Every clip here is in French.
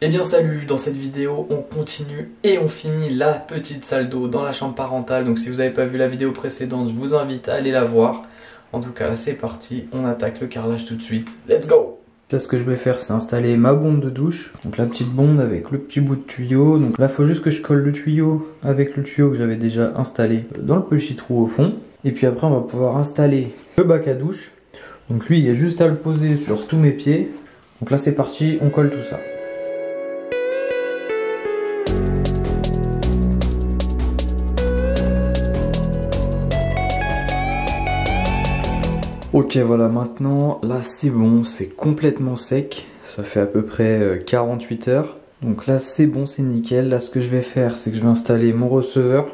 Eh bien salut, dans cette vidéo on continue et on finit la petite salle d'eau dans la chambre parentale. Donc si vous n'avez pas vu la vidéo précédente, je vous invite à aller la voir. En tout cas là c'est parti, on attaque le carrelage tout de suite. Let's go! Là ce que je vais faire c'est installer ma bonde de douche. Donc la petite bonde avec le petit bout de tuyau. Donc là il faut juste que je colle le tuyau avec le tuyau que j'avais déjà installé dans le petit trou au fond. Et puis après on va pouvoir installer le bac à douche. Donc lui il y a juste à le poser sur tous mes pieds. Donc là c'est parti, on colle tout ça. Ok voilà, maintenant là c'est bon, c'est complètement sec. Ça fait à peu près 48 heures. Donc là c'est bon, c'est nickel. Là ce que je vais faire c'est que je vais installer mon receveur.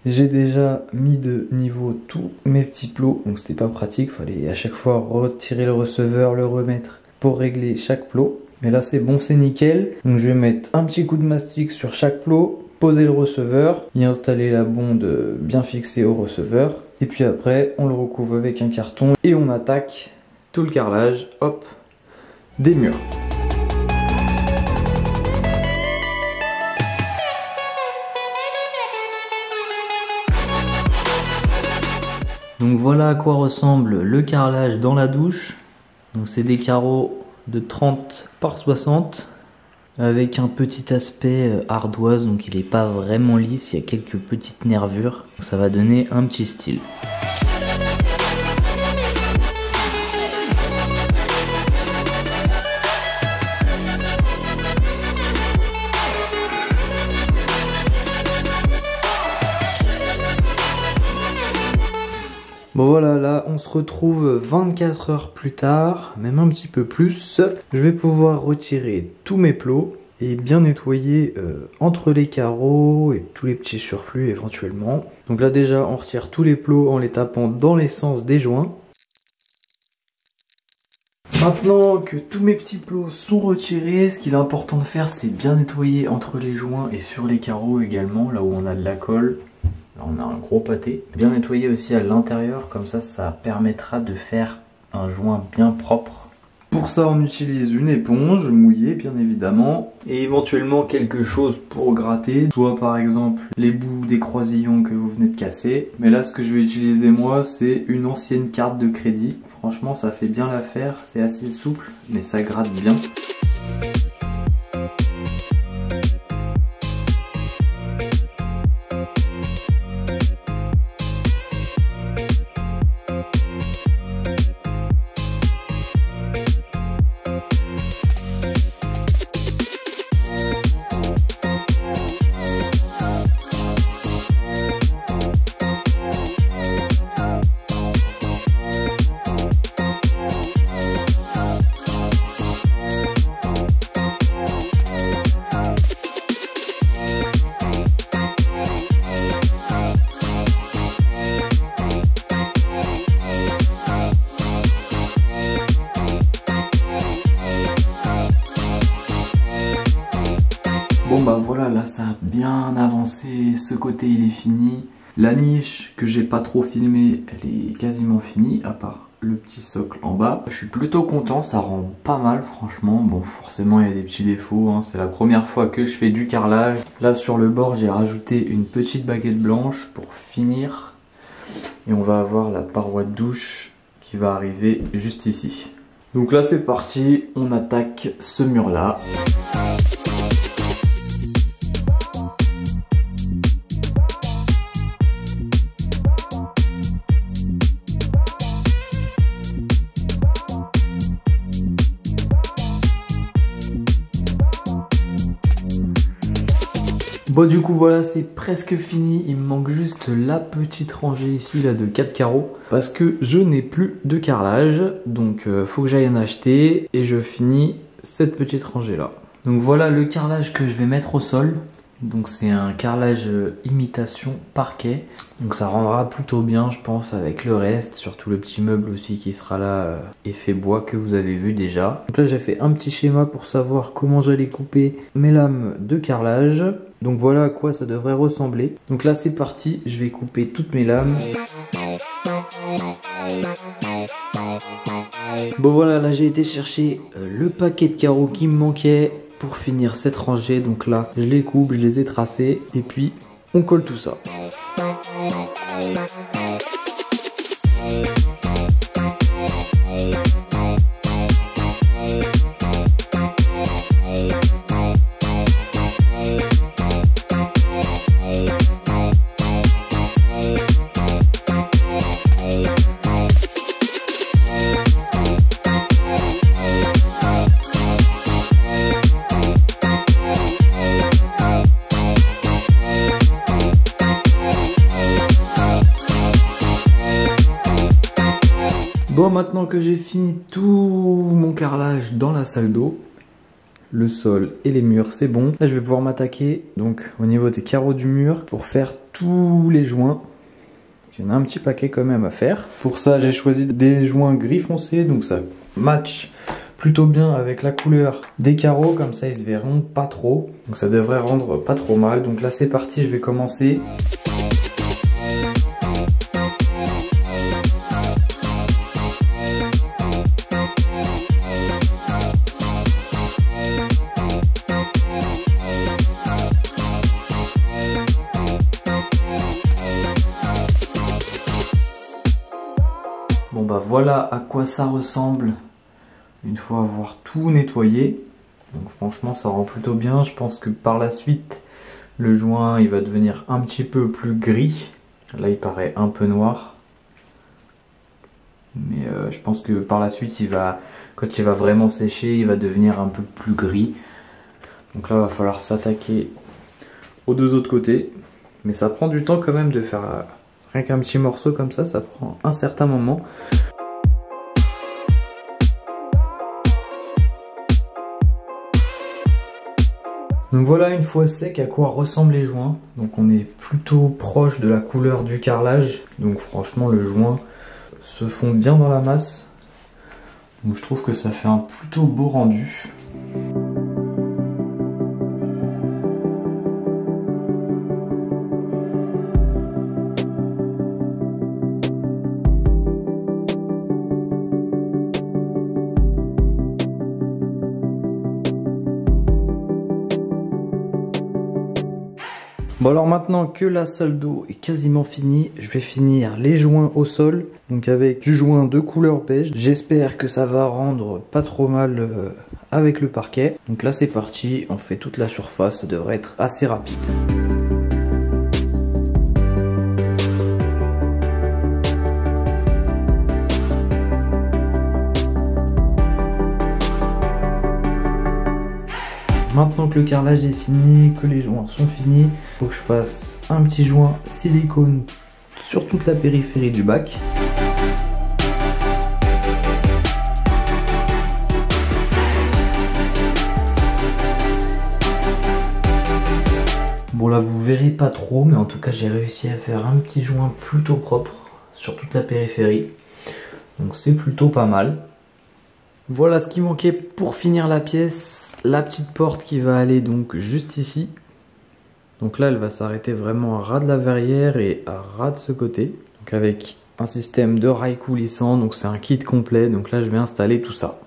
J'ai déjà mis de niveau tous mes petits plots, donc c'était pas pratique, fallait à chaque fois retirer le receveur, le remettre pour régler chaque plot. Mais là c'est bon, c'est nickel. Donc je vais mettre un petit coup de mastic sur chaque plot, poser le receveur, y installer la bonde bien fixée au receveur. Et puis après on le recouvre avec un carton et on attaque tout le carrelage, hop, des murs. Donc voilà à quoi ressemble le carrelage dans la douche. Donc c'est des carreaux de 30 par 60 avec un petit aspect ardoise, donc il n'est pas vraiment lisse, il y a quelques petites nervures, donc ça va donner un petit style. Bon voilà, là on se retrouve 24 heures plus tard, même un petit peu plus. Je vais pouvoir retirer tous mes plots et bien nettoyer entre les carreaux et tous les petits surplus éventuellement. Donc là déjà on retire tous les plots en les tapant dans les sens des joints. Maintenant que tous mes petits plots sont retirés, ce qu'il est important de faire c'est bien nettoyer entre les joints et sur les carreaux également, là où on a de la colle. Là on a un gros pâté. Bien nettoyer aussi à l'intérieur, comme ça permettra de faire un joint bien propre. Pour ça on utilise une éponge mouillée bien évidemment, et éventuellement quelque chose pour gratter, soit par exemple les bouts des croisillons que vous venez de casser. Mais là ce que je vais utiliser moi c'est une ancienne carte de crédit. Franchement ça fait bien l'affaire, c'est assez souple mais ça gratte bien. Bon bah voilà, là ça a bien avancé, ce côté il est fini. La niche que j'ai pas trop filmée, elle est quasiment finie, à part le petit socle en bas. Je suis plutôt content, ça rend pas mal franchement. Bon forcément il y a des petits défauts, hein. C'est la première fois que je fais du carrelage. Là sur le bord j'ai rajouté une petite baguette blanche pour finir. Et on va avoir la paroi de douche qui va arriver juste ici. Donc là c'est parti, on attaque ce mur là. Bon du coup voilà c'est presque fini, il me manque juste la petite rangée ici là de 4 carreaux parce que je n'ai plus de carrelage, donc faut que j'aille en acheter et je finis cette petite rangée là. Donc voilà le carrelage que je vais mettre au sol. Donc c'est un carrelage imitation parquet, donc ça rendra plutôt bien je pense avec le reste, surtout le petit meuble aussi qui sera là, effet bois que vous avez vu déjà. Donc là j'ai fait un petit schéma pour savoir comment j'allais couper mes lames de carrelage. Donc voilà à quoi ça devrait ressembler. Donc là c'est parti, je vais couper toutes mes lames. Bon voilà, là j'ai été chercher le paquet de carreaux qui me manquait. pour finir cette rangée. Donc là, je les coupe, je les ai tracés et puis on colle tout ça. Bon, maintenant que j'ai fini tout mon carrelage dans la salle d'eau, le sol et les murs, c'est bon. Là, je vais pouvoir m'attaquer donc au niveau des carreaux du mur pour faire tous les joints. Il y en a un petit paquet quand même à faire. Pour ça, j'ai choisi des joints gris foncé, donc ça match plutôt bien avec la couleur des carreaux, comme ça ils se verront pas trop. Donc ça devrait rendre pas trop mal. Donc là, c'est parti, je vais commencer. Bon bah voilà à quoi ça ressemble une fois avoir tout nettoyé. Donc franchement ça rend plutôt bien. Je pense que par la suite le joint il va devenir un petit peu plus gris. Là il paraît un peu noir. Mais je pense que par la suite quand il va vraiment sécher il va devenir un peu plus gris. Donc là il va falloir s'attaquer aux deux autres côtés. Mais ça prend du temps quand même de faire... Rien qu'un petit morceau comme ça prend un certain moment. Donc voilà une fois sec à quoi ressemblent les joints. Donc on est plutôt proche de la couleur du carrelage. Donc franchement le joint se fond bien dans la masse. Donc je trouve que ça fait un plutôt beau rendu. Bon alors maintenant que la salle d'eau est quasiment finie, je vais finir les joints au sol. Donc avec du joint de couleur beige. J'espère que ça va rendre pas trop mal avec le parquet. Donc là c'est parti, on fait toute la surface, ça devrait être assez rapide. Maintenant que le carrelage est fini, que les joints sont finis, il faut que je fasse un petit joint silicone sur toute la périphérie du bac. Bon là vous verrez pas trop, mais en tout cas j'ai réussi à faire un petit joint plutôt propre sur toute la périphérie. Donc c'est plutôt pas mal. Voilà ce qui manquait pour finir la pièce. La petite porte qui va aller donc juste ici. Donc là elle va s'arrêter vraiment à ras de la verrière et à ras de ce côté. Donc avec un système de rails coulissants, donc c'est un kit complet. Donc là je vais installer tout ça.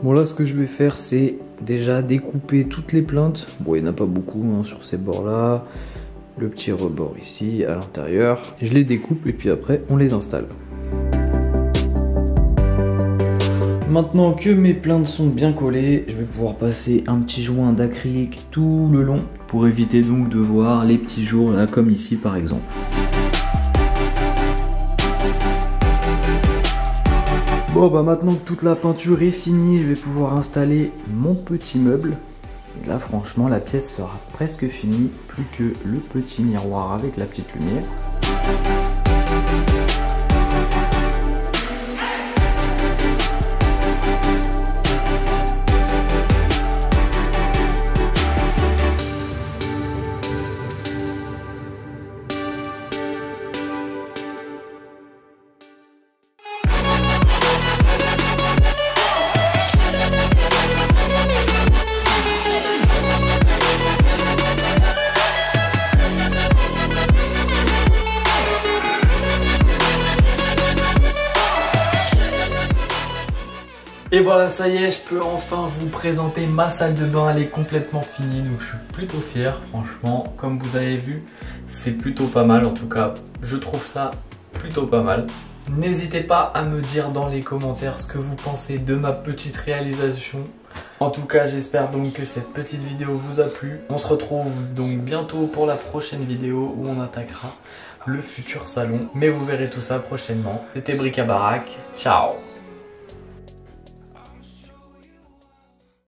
Bon là ce que je vais faire c'est déjà découper toutes les plaintes. Bon il n'y en a pas beaucoup hein, sur ces bords là. Le petit rebord ici à l'intérieur. Je les découpe et puis après on les installe. Maintenant que mes plaintes sont bien collées, je vais pouvoir passer un petit joint d'acrylique tout le long pour éviter donc de voir les petits jours là comme ici par exemple. Bon bah maintenant que toute la peinture est finie, je vais pouvoir installer mon petit meuble. Et là franchement la pièce sera presque finie, plus que le petit miroir avec la petite lumière. Et voilà, ça y est, je peux enfin vous présenter ma salle de bain. Elle est complètement finie, donc je suis plutôt fier. Franchement, comme vous avez vu, c'est plutôt pas mal. En tout cas, je trouve ça plutôt pas mal. N'hésitez pas à me dire dans les commentaires ce que vous pensez de ma petite réalisation. En tout cas, j'espère donc que cette petite vidéo vous a plu. On se retrouve donc bientôt pour la prochaine vidéo où on attaquera le futur salon. Mais vous verrez tout ça prochainement. C'était Bric à Barac. Ciao!